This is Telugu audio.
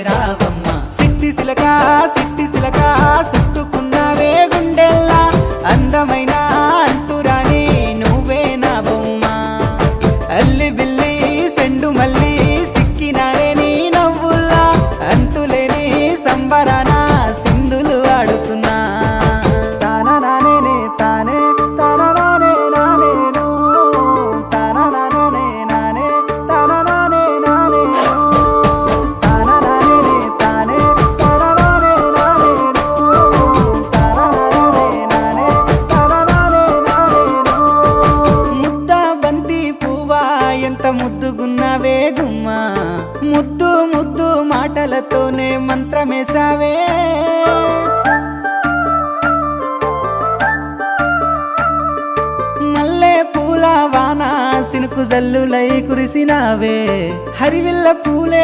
రావమ్మ సిట్టి సిలక చుట్టుకున్నావే గుండెల్లా అందమైన అంతురాని నువ్వే నా బొమ్మ అల్లి బిల్లి సెండు మల్లి సిక్కినారే నీ నవ్వుల్లా అంతులేని సంబరాన సింధులు ఆడుతున్నా తానా నానే తానే తానా నానే నానేను తానా నానే నానే తానా నానే నానేను తానా నానే తానే తానా నానే నానేను తానా నానే నానే తానా నానే నానేను ముద్ద బంతి పువ్వా ఎంత ముద్దుగున్నావే గుమ్మా ముద్దు ముద్దు మాటలతోనే మంత్రమేసావే మల్లె పూల వాన సినుకు జల్లులై కురిసినావే హరివిల్ల పూలే